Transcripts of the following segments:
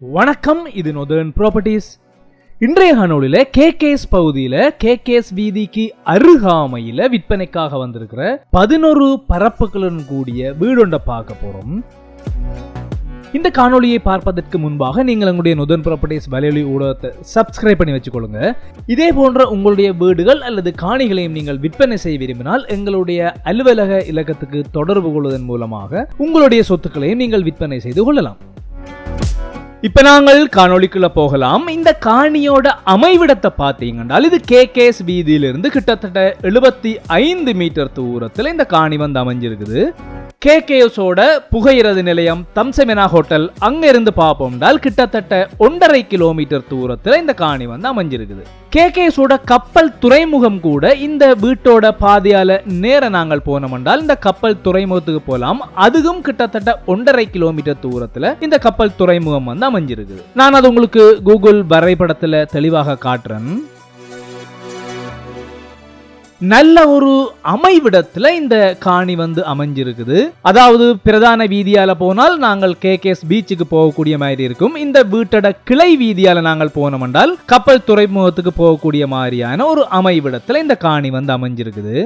வணக்கம், இது northern properties. இன்றைய காணொளியில் கேகேஎஸ் பகுதியில் கேகேஎஸ் வீதிக்கு அருகாமையில் விற்பனைக்காக வந்திருக்கிற 11 பரப்புகளுடன் கூடிய வீடொன்றை பார்க்க போறோம். இந்த காணொலியை பார்ப்பதற்கு முன்பாக நீங்கள் உங்களுடைய நொதர்ன் ப்ராப்பர்ட்டிஸ் வலையொலி ஊடகத்தை சப்ஸ்கிரைப் பண்ணி வச்சுக்கொள்ளுங்க. இதே போன்ற உங்களுடைய வீடுகள் அல்லது காணிகளையும் நீங்கள் விற்பனை செய்ய விரும்பினால் எங்களுடைய அலுவலக இலக்கத்துக்கு தொடர்பு கொள்வதன் மூலமாக உங்களுடைய சொத்துக்களையும் நீங்கள் விற்பனை செய்து கொள்ளலாம். இப்ப நாங்கள் காணொளிக்குள்ள போகலாம். இந்த காணியோட அமைவிடத்தை பார்த்தீங்கன்னா இது கேகேஎஸ் வீதியிலிருந்து கிட்டத்தட்ட 75 மீட்டர் தூரத்தில் இந்த காணி வந்து அமைஞ்சிருக்குது. கேகேஎஸோட புகையிரத நிலையம் தம்சமெனா ஹோட்டல் அங்க இருந்து பார்ப்போம்னால் கிட்டத்தட்ட 1.5 கிலோமீட்டர் தூரத்தில் இந்த காணி வந்து அமைஞ்சிருக்குது. கேகேஎஸோட கப்பல் துறைமுகம் கூட இந்த வீட்டோட பாதையால நேர நாங்கள் போனோம்னால் இந்த கப்பல் துறைமுகத்துக்கு போகலாம். அதுவும் கிட்டத்தட்ட 1.5 கிலோமீட்டர் தூரத்துல இந்த கப்பல் துறைமுகம் வந்து அமைஞ்சிருக்குது. நான் அது உங்களுக்கு கூகுள் வரைபடத்துல தெளிவாக காட்டுறேன். நல்ல ஒரு அமைவிடத்துல இந்த காணி வந்து அமைஞ்சிருக்குது. அதாவது பிரதான வீதியால போனால் நாங்கள் கேகேஎஸ் பீச்சுக்கு போகக்கூடிய மாதிரி இருக்கும். இந்த வீட்டோட கிளை வீதியால நாங்கள் போனோம் என்றால் கப்பல் துறைமுகத்துக்கு போகக்கூடிய மாதிரியான ஒரு அமைவிடத்துல இந்த காணி வந்து அமைஞ்சிருக்குது.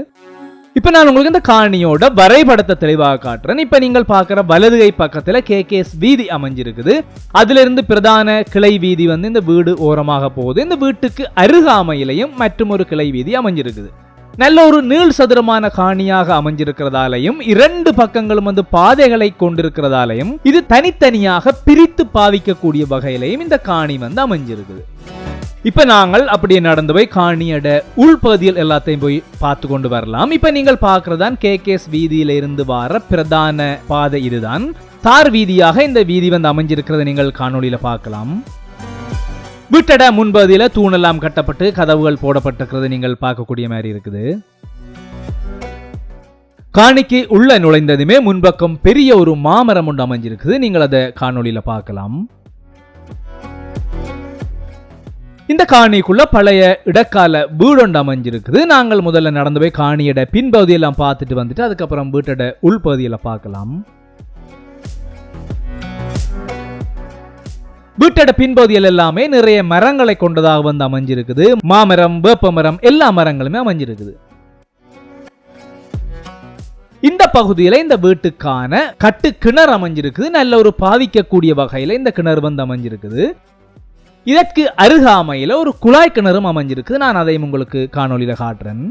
இப்ப நான் உங்களுக்கு இந்த காணியோட வரைபடத்தை தெளிவாக காட்டுறேன். இப்ப நீங்கள் பார்க்கிற வலதுகை பக்கத்துல கேகேஎஸ் வீதி அமைஞ்சிருக்குது. அதுல இருந்து பிரதான கிளை வீதி வந்து இந்த வீடு ஓரமாக போகுது. இந்த வீட்டுக்கு அருகாமையிலையும் மற்றும் ஒரு கிளை வீதி அமைஞ்சிருக்குது. நல்ல ஒரு நீள் சதுரமான காணியாக அமைஞ்சிருக்கிறதாலையும் 2 பக்கங்களும் வந்து பாதைகளை கொண்டிருக்கிறதாலையும் இது தனித்தனியாக பிரித்து பாவிக்கக்கூடிய வகையிலையும் இந்த காணி வந்து அமைஞ்சிருக்குது. இப்ப நாங்கள் அப்படியே நடந்து போய் காணியோட உள்பகுதியில் எல்லாத்தையும் போய் பார்த்து கொண்டு வரலாம். இப்ப நீங்கள் பார்க்கறதான் கேகேஎஸ் வீதியில இருந்து வர பிரதான பாதை. இதுதான் தார் வீதியாக இந்த வீதி வந்து அமைஞ்சிருக்கிறத நீங்கள் காணொளியில பார்க்கலாம். வீட்டோட முன்பகுதியில தூணெல்லாம் கட்டப்பட்டு கதவுகள் போடப்பட்டிருக்கிறது நீங்கள் பார்க்கக்கூடிய மாதிரி இருக்குது. காணிக்கு உள்ள நுழைந்ததுமே முன்பக்கம் பெரிய ஒரு மாமரம் ஒன்று அமைஞ்சிருக்குது. நீங்கள் அதை காணொளியில பார்க்கலாம். இந்த காணிக்குள்ள பழைய இடக்கால வீடொண்டு அமைஞ்சிருக்குது. நாங்கள் முதல்ல நடந்து போய் காணியோட பின்பகுதியெல்லாம் பார்த்துட்டு வந்துட்டு அதுக்கப்புறம் வீட்டோட உள்பகுதியில பார்க்கலாம். வீட்டோட பின்பகுதியில் எல்லாமே நிறைய மரங்களை கொண்டதாக வந்து அமைஞ்சிருக்குது. மாமரம், வேப்ப மரம், எல்லா மரங்களுமே அமைஞ்சிருக்குது. இந்த பகுதியில இந்த வீட்டுக்கான கட்டு கிணறு அமைஞ்சிருக்குது. நல்ல ஒரு பாவிக்கக்கூடிய வகையில இந்த கிணறு வந்து அமைஞ்சிருக்குது. இதற்கு அருகாமையில ஒரு குழாய் கிணறும் அமைஞ்சிருக்குது. நான் அதையும் உங்களுக்கு காணொளியில காட்டுறேன்.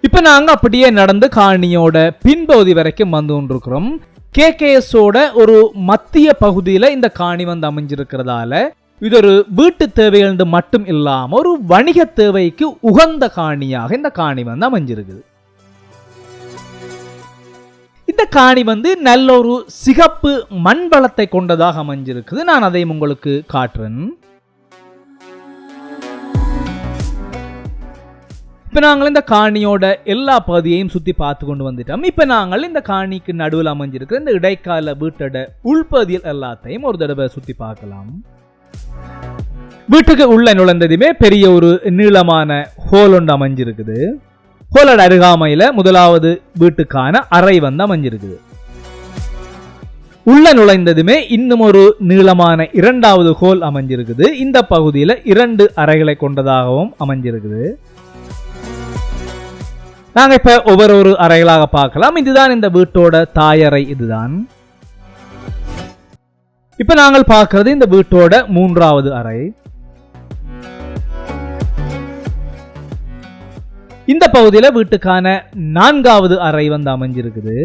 இப்ப நாங்க அப்படியே நடந்து காணியோட பின்பகுதி வரைக்கும் வந்து கொண்டிருக்கிறோம். கேகேஎஸோட ஒரு மத்திய பகுதியில இந்த காணி வந்து அமைஞ்சிருக்கிறதால இது ஒரு வீட்டு தேவைகள் மட்டும் இல்லாம ஒரு வணிக தேவைக்கு உகந்த காணியாக இந்த காணி வந்து அமைஞ்சிருக்குது. இந்த காணி வந்து நல்ல ஒரு சிகப்பு மண் வளத்தை கொண்டதாக அமைஞ்சிருக்குது. நான் அதையும் உங்களுக்கு காட்டுறேன். இப்ப நாங்கள் இந்த காணியோட எல்லா பகுதியையும் சுத்தி பார்த்து கொண்டு வந்துட்டோம். இப்ப நாங்கள் இந்த காணிக்கு நடுவில் அமைஞ்சிருக்கிற இந்த இடைக்கால வீட்டோட உள்பகுதியில் எல்லாத்தையும் ஒரு தடவை சுத்தி பார்க்கலாம். வீட்டுக்கு உள்ள நுழைந்ததுமே பெரிய ஒரு நீளமான ஹோல் ஒன்று அமைஞ்சிருக்குது. ஹோலோட அருகாமையில முதலாவது வீட்டுக்கான அறை வந்து அமைஞ்சிருக்குது. உள்ள நுழைந்ததுமே இன்னும் ஒரு நீளமான 2வது ஹோல் அமைஞ்சிருக்குது. இந்த பகுதியில 2 அறைகளை கொண்டதாகவும் அமைஞ்சிருக்குது. நாங்க இப்ப ஒவ்வொரு அறைகளாக பார்க்கலாம். இதுதான் இந்த வீட்டோட தாயறை. இதுதான் இப்ப நாங்கள் பார்க்கிறது இந்த வீட்டோட 3வது அறை. இந்த பகுதியில வீட்டுக்கான 4வது அறை வந்து அமைஞ்சிருக்குது.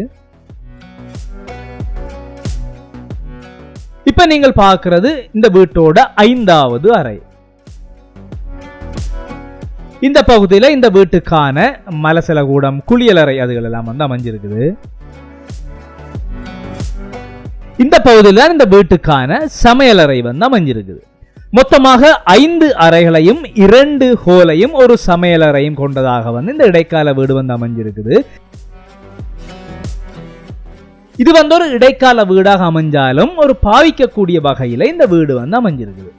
இப்ப நீங்கள் பார்க்கிறது இந்த வீட்டோட 5வது அறை. இந்த பகுதியில இந்த வீட்டுக்கான மலசலகூடம், குளியலறை அதுகள் எல்லாம் வந்து அமைஞ்சிருக்குது. இந்த பகுதியில இந்த வீட்டுக்கான சமையலறை வந்து அமைஞ்சிருக்குது. மொத்தமாக 5 அறைகளையும் 2 ஹோலையும் ஒரு சமையலறையும் கொண்டதாக வந்து இந்த இடைக்கால வீடு வந்து அமைஞ்சிருக்குது. இது வந்து ஒரு இடைக்கால வீடாக அமைஞ்சாலும் ஒரு பாவிக்கக்கூடிய வகையில இந்த வீடு வந்து அமைஞ்சிருக்குது.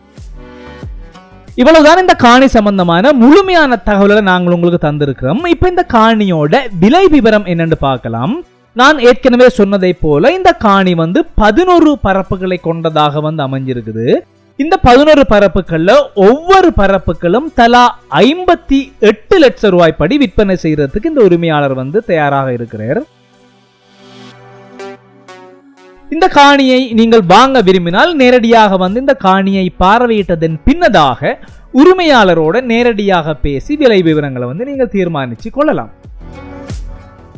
இவ்வளவுதான் இந்த காணி சம்பந்தமான முழுமையான தகவல்களை நாங்கள் உங்களுக்கு தந்திருக்கிறோம். இப்ப இந்த காணியோட விலை விவரம் என்னன்னு பார்க்கலாம். நான் ஏற்கனவே சொன்னதை போல இந்த காணி 11 பரப்புகளை கொண்டதாக அமைஞ்சிருக்குது. இந்த 11 பரப்புகள்ல ஒவ்வொரு பரப்புகளும் தலா 58 லட்சம் ரூபாய் படி விற்பனை செய்யறதுக்கு இந்த உரிமையாளர் தயாராக இருக்கிறார். இந்த காணியை நீங்கள் வாங்க விரும்பினால் நேரடியாக இந்த காணியை பார்வையிட்டதன் பின்னதாக உரிமையாளரோட நேரடியாக பேசி விலை விவரங்களை நீங்கள் தீர்மானிச்சு கொள்ளலாம்.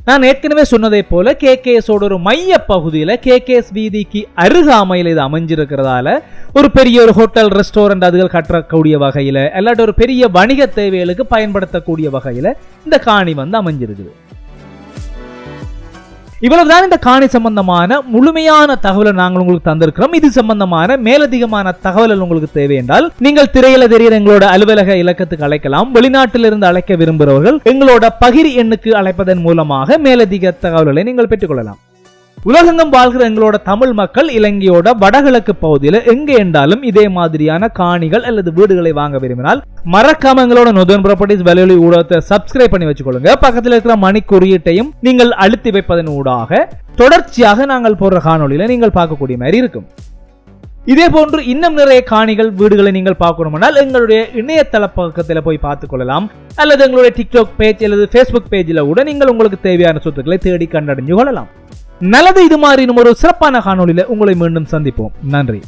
நான் ஏற்கனவே சொன்னதை போல கேகேஎஸோட ஒரு மைய பகுதியில் கேகேஎஸ் வீதிக்கு அருகாமையில் இது அமைஞ்சிருக்கிறதால ஒரு பெரிய ஒரு ஹோட்டல் ரெஸ்டாரண்ட் அதுகள் கட்டக்கூடிய வகையில் இல்லாட்டி ஒரு பெரிய வணிக தேவைகளுக்கு பயன்படுத்தக்கூடிய வகையில் இந்த காணி அமைஞ்சிருக்குது. இவ்வளவுதான் இந்த காணி சம்பந்தமான முழுமையான தகவலை நாங்கள் உங்களுக்கு தந்திருக்கிறோம். இது சம்பந்தமான மேலதிகமான தகவல் உங்களுக்கு தேவை என்றால் நீங்கள் திரையில தெரிகிற எங்களோட அலுவலக இலக்கத்துக்கு அழைக்கலாம். வெளிநாட்டிலிருந்து அழைக்க விரும்புகிறவர்கள் எங்களோட பகிர் எண்ணுக்கு அழைப்பதன் மூலமாக மேலதிக தகவல்களை நீங்கள் பெற்றுக்கொள்ளலாம். உலகெங்கும் வாழ்கிற எங்களோட தமிழ் மக்கள் இலங்கையோட வடகிழக்கு பகுதியில் எங்கே என்றாலும் இதே மாதிரியான காணிகள் அல்லது வீடுகளை வாங்க விரும்பினால் மறக்காம எங்களோட நொதர்ன் ப்ராப்பர்ட்டிஸ் வலையொலி ஊடகத்தை சப்ஸ்கிரைப் பண்ணி வச்சுக்கொள்ளுங்க. பக்கத்தில் இருக்கிற மணி குறியீட்டையும் நீங்கள் அழுத்தி வைப்பதன் ஊடாக தொடர்ச்சியாக நாங்கள் போடுற காணொலியில நீங்கள் பார்க்கக்கூடிய மாதிரி இருக்கும். இதே போன்று இன்னும் நிறைய காணிகள் வீடுகளை நீங்கள் பார்க்கணும்னால் எங்களுடைய இணையதள பக்கத்தில் போய் பார்த்துக் கொள்ளலாம். அல்லது எங்களுடைய டிக்டாக் பேஜ் அல்லது ஃபேஸ்புக் பேஜில் கூட நீங்கள் உங்களுக்கு தேவையான சொத்துக்களை தேடி கண்டறிஞ்சு கொள்ளலாம். நல்லது, இது மாதிரி ஒரு சிறப்பான காணொலியில உங்களை மீண்டும் சந்திப்போம். நன்றி.